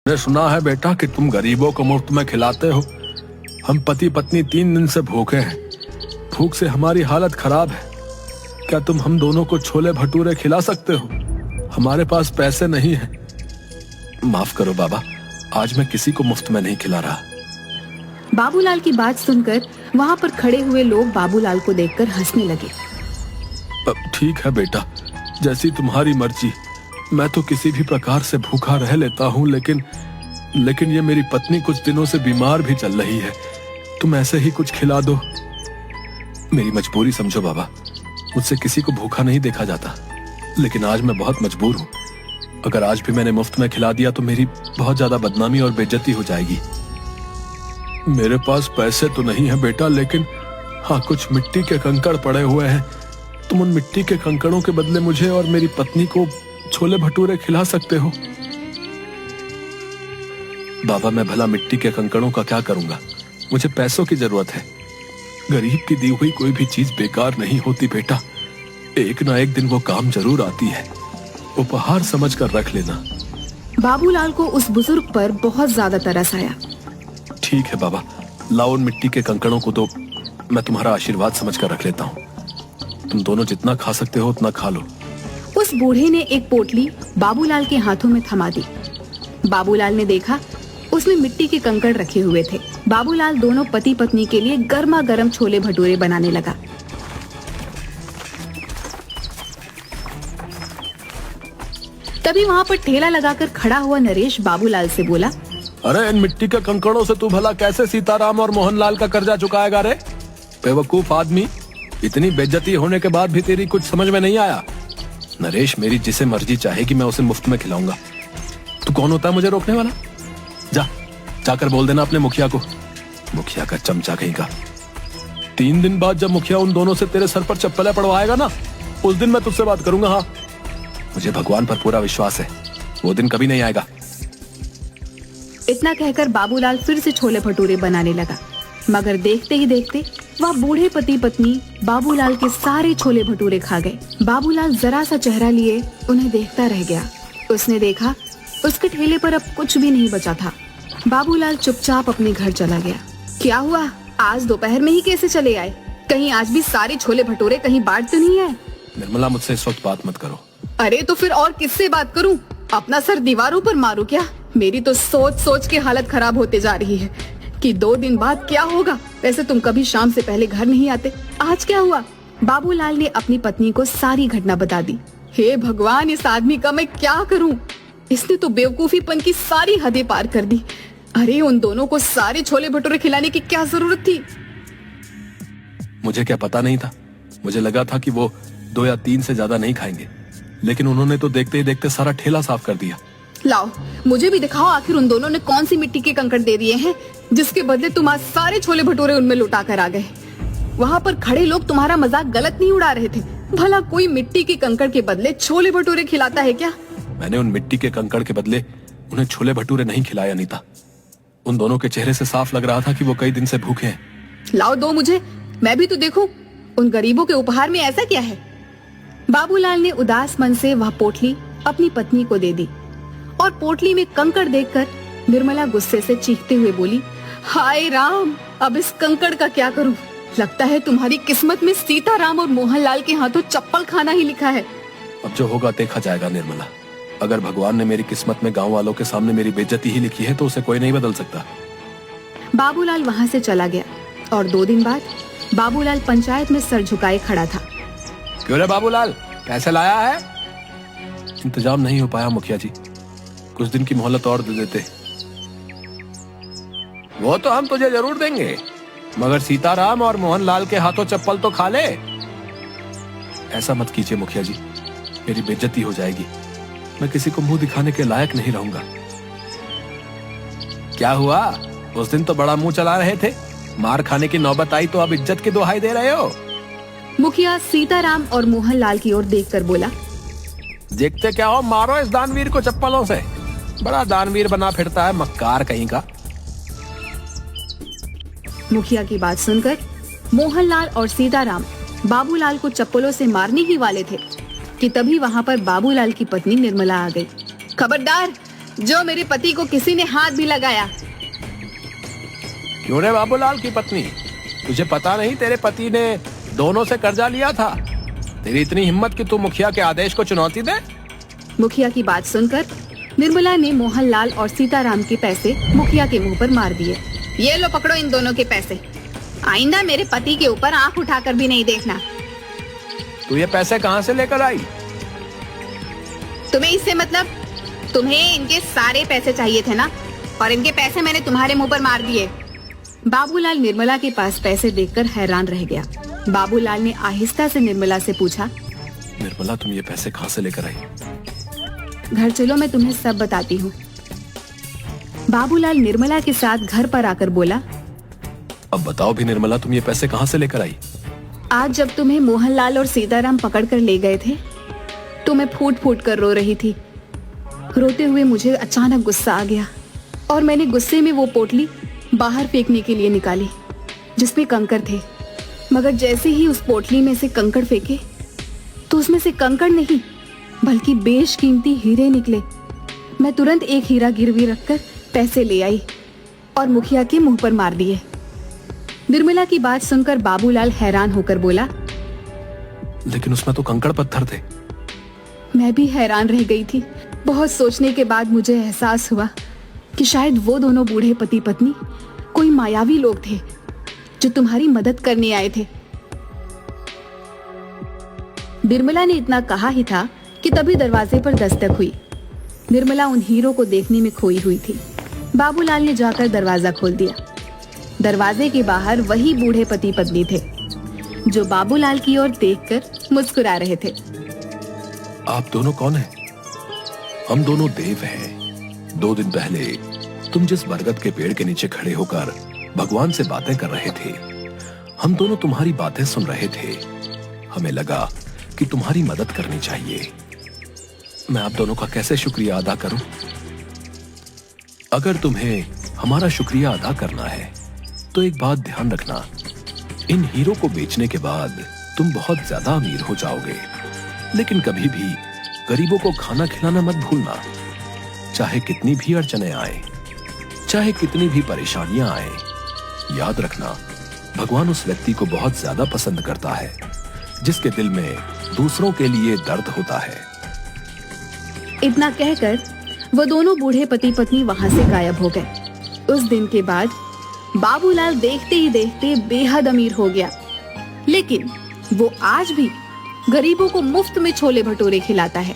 मैंने सुना है बेटा कि तुम गरीबों को मुफ्त में खिलाते हो। हम पति पत्नी 3 दिन से भूखे हैं। भूख से हमारी हालत खराब है। क्या तुम हम दोनों को छोले भटूरे खिला सकते हो? हमारे पास पैसे नहीं है। माफ करो बाबा, आज मैं किसी को मुफ्त में नहीं खिला रहा। बाबूलाल की बात सुनकर वहाँ पर खड़े हुए लोग बाबूलाल को देखकर हंसने लगे। ठीक है बेटा, जैसी तुम्हारी मर्जी। मैं तो किसी भी प्रकार से भूखा रह लेता हूँ, लेकिन ये मेरी पत्नी कुछ दिनों से बीमार भी चल रही है। तुम ऐसे ही कुछ खिला दो। मेरी मजबूरी समझो बाबा, मुझसे किसी को भूखा नहीं देखा जाता, लेकिन आज मैं बहुत मजबूर हूँ। अगर आज भी मैंने मुफ्त में खिला दिया तो मेरी बहुत ज्यादा बदनामी और बेइज्जती हो जाएगी। मेरे पास पैसे तो नहीं है बेटा, लेकिन हाँ, कुछ मिट्टी के कंकड़ पड़े हुए हैं। तुम उन मिट्टी के कंकड़ों के बदले मुझे और मेरी पत्नी को छोले भटूरे खिला सकते हो। बाबा, मैं भला मिट्टी के कंकड़ों का क्या करूंगा? मुझे पैसों की जरूरत है। गरीब की दी हुई कोई भी चीज बेकार नहीं होती बेटा। एक ना एक दिन वो काम जरूर आती है। उपहार समझ कर रख लेना। बाबूलाल को उस बुजुर्ग पर बहुत ज्यादा तरस आया। ठीक है बाबा, लाओ उन मिट्टी के कंकड़ों को तो मैं तुम्हारा आशीर्वाद समझ कर रख लेता हूँ। तुम दोनों जितना खा सकते हो उतना खा लो। उस बूढ़े ने एक पोटली बाबूलाल के हाथों में थमा दी। बाबूलाल ने देखा उसमें मिट्टी के कंकड़ रखे हुए थे। बाबूलाल दोनों पति पत्नी के लिए गर्मा गर्म छोले भटूरे बनाने लगा। तभी वहाँ पर ठेला लगाकर खड़ा हुआ नरेश बाबूलाल से बोला, अरे इन मिट्टी के कंकड़ों से तू भला कैसे सीताराम और मोहनलाल का कर्जा चुकाएगा रे? बेवकूफ आदमी, इतनी बेइज्जती होने के बाद भी तेरी कुछ समझ में नहीं आया? नरेश, मेरी जिसे मर्जी चाहेगी मैं उसे मुफ्त में खिलाऊंगा। तू कौन होता है मुझे रोकने वाला? जाकर बोल देना अपने मुखिया को। मुखिया का चमचा कहीं का। 3 दिन बाद जब मुखिया उन दोनों से तेरे सर पर चप्पलें पड़वाएगा ना, उस दिन मैं तुझसे बात करूंगा। हाँ, मुझे भगवान पर पूरा विश्वास है, वो दिन कभी नहीं आएगा। इतना कहकर बाबूलाल फिर से छोले भटूरे बनाने लगा, मगर देखते ही देखते वह बूढ़े पति पत्नी बाबूलाल के सारे छोले भटूरे खा गए। बाबूलाल जरा सा चेहरा लिए उन्हें देखता रह गया। उसने देखा उसके ठेले पर अब कुछ भी नहीं बचा था। बाबूलाल चुपचाप अपने घर चला गया। क्या हुआ, आज दोपहर में ही कैसे चले आए? कहीं आज भी सारे छोले भटूरे कहीं बांट तो नहीं है? निर्मला, मुझसे इस वक्त बात मत करो। अरे तो फिर और किससे बात करूं? अपना सर दीवारों पर मारूं क्या? मेरी तो सोच सोच के हालत खराब होते जा रही है कि 2 दिन बाद क्या होगा। वैसे तुम कभी शाम से पहले घर नहीं आते, आज क्या हुआ? बाबूलाल ने अपनी पत्नी को सारी घटना बता दी। हे भगवान, इस आदमी का मैं क्या करूं? इसने तो बेवकूफीपन की सारी हदें पार कर दी। अरे उन दोनों को सारे छोले भटूरे खिलाने की क्या जरूरत थी? मुझे क्या पता नहीं था। मुझे लगा था कि वो 2 या 3 से ज्यादा नहीं खाएंगे, लेकिन उन्होंने तो देखते ही देखते सारा ठेला साफ कर दिया। लाओ, मुझे भी दिखाओ आखिर उन दोनों ने कौन सी मिट्टी के कंकड़ दे दिए हैं जिसके बदले तुम आज सारे छोले भटूरे उनमें लुटा कर आ गए। वहाँ पर खड़े लोग तुम्हारा मजाक गलत नहीं उड़ा रहे थे। भला कोई मिट्टी के कंकड़ के बदले छोले भटूरे खिलाता है क्या? मैंने उन मिट्टी के कंकड़ के बदले उन्हें छोले भटूरे नहीं खिलाया अनीता। उन दोनों के चेहरे से साफ लग रहा था कि वो कई दिन से भूखे हैं। लाओ दो मुझे, मैं भी तो देखूं उन गरीबों के उपहार में ऐसा क्या है। बाबूलाल ने उदास मन से वह पोटली अपनी पत्नी को दे दी और पोटली में कंकड़ देखकर निर्मला गुस्से से चीखते हुए बोली, हाय राम, अब इस कंकड़ का क्या करूं? लगता है तुम्हारी किस्मत में सीताराम और मोहनलाल के हाथों चप्पल खाना ही लिखा है। अब जो होगा देखा जाएगा निर्मला। अगर भगवान ने मेरी किस्मत में गांव वालों के सामने मेरी बेइज्जती ही लिखी है तो उसे कोई नहीं बदल सकता। बाबूलाल वहाँ से चला गया और 2 दिन बाद बाबूलाल पंचायत में सर झुकाए खड़ा था। क्यों रे बाबूलाल, कैसे लाया है? इंतजाम नहीं हो पाया मुखिया जी, कुछ दिन की मोहलत और दे देते। वो तो हम तुझे जरूर देंगे, मगर सीताराम और मोहनलाल के हाथों चप्पल तो खा ले। ऐसा मत कीजिए मुखिया जी, मेरी बेइज्जती हो जाएगी। मैं किसी को मुंह दिखाने के लायक नहीं रहूंगा। क्या हुआ, उस दिन तो बड़ा मुंह चला रहे थे, मार खाने की नौबत आई तो अब इज्जत की दुहाई दे रहे हो? मुखिया सीताराम और मोहनलाल की ओर देखकर बोला, देखते क्या हो, मारो इस दानवीर को चप्पलों से। बड़ा दानवीर बना फिरता है, मक्कार कहीं का। मुखिया की बात सुनकर मोहनलाल और सीताराम बाबूलाल को चप्पलों से मारने ही वाले थे कि तभी वहाँ पर बाबूलाल की पत्नी निर्मला आ गई। खबरदार, जो मेरे पति को किसी ने हाथ भी लगाया। क्यों रे बाबूलाल की पत्नी, तुझे पता नहीं तेरे पति ने दोनों से कर्जा लिया था? तेरी इतनी हिम्मत कि तू मुखिया के आदेश को चुनौती दे? मुखिया की बात सुनकर निर्मला ने मोहनलाल और सीताराम के पैसे मुखिया के मुंह पर मार दिए। ये लो पकड़ो इन दोनों के पैसे, आइंदा मेरे पति के ऊपर आंख उठाकर भी नहीं देखना। तू ये पैसे कहाँ से लेकर आई? तुम्हें इससे मतलब? तुम्हें इनके सारे पैसे चाहिए थे ना, और इनके पैसे मैंने तुम्हारे मुंह पर मार दिए। बाबूलाल निर्मला के पास पैसे देखकर हैरान रह गया। बाबूलाल ने आहिस्ता से निर्मला से पूछा, निर्मला तुम ये पैसे कहाँ से लेकर आई? घर चलो मैं तुम्हें सब बताती हूँ। बाबूलाल निर्मला के साथ घर पर आकर बोला, अब बताओ भी निर्मला तुम ये पैसे कहाँ से लेकर आई? आज जब तुम्हें मोहनलाल और सीताराम पकड़कर ले गए थे तो मैं फूट फूट कर रो रही थी। रोते हुए मुझे अचानक गुस्सा आ गया और मैंने गुस्से में वो पोटली बाहर फेंकने के लिए निकाली जिसमें कंकड़ थे। मगर जैसे ही उस पोटली में से कंकड़ फेंके तो उसमें से कंकड़ नहीं बल्कि बेशकीमती हीरे निकले। मैं तुरंत एक हीरा गिरवी रखकर पैसे ले आई और मुखिया के मुंह पर मार दिए। निर्मला की बात सुनकर बाबूलाल हैरान होकर बोला, लेकिन उसमें तो कंकड़ पत्थर थे। मैं भी हैरान रह गई थी। बहुत सोचने के बाद मुझे एहसास हुआ कि शायद वो दोनों बूढ़े पति पत्नी कोई मायावी लोग थे जो तुम्हारी मदद करने आए थे। निर्मला ने इतना कहा ही था कि तभी दरवाजे पर दस्तक हुई। निर्मला उन हीरों को देखने में खोई हुई थी। बाबूलाल ने जाकर दरवाजा खोल दिया। दरवाजे के बाहर वही बूढ़े पति पत्नी थे जो बाबूलाल की ओर देखकर मुस्कुरा रहे थे। आप दोनों कौन हैं? हम दोनों देव हैं। 2 दिन पहले तुम जिस बरगद के पेड़ के नीचे खड़े होकर भगवान से बातें कर रहे थे, हम दोनों तुम्हारी बातें सुन रहे थे। हमें लगा कि तुम्हारी मदद करनी चाहिए। मैं आप दोनों का कैसे शुक्रिया अदा करूं? अगर तुम्हें हमारा शुक्रिया अदा करना है तो एक बात ध्यान रखना, इन हीरो को बेचने के बाद तुम बहुत ज्यादा अमीर हो जाओगे। लेकिन कभी भी गरीबों को खाना खिलाना मत भूलना। चाहे कितनी भी अड़चने आए, चाहे कितनी भी परेशानियां आए, याद रखना भगवान उस व्यक्ति को बहुत ज्यादा पसंद करता है जिसके दिल में दूसरों के लिए दर्द होता है। इतना कहकर वो दोनों बूढ़े पति पत्नी वहां से गायब हो गए। उस दिन के बाद बाबूलाल देखते ही देखते बेहद अमीर हो गया। लेकिन वो आज भी गरीबों को मुफ्त में छोले भटूरे खिलाता है।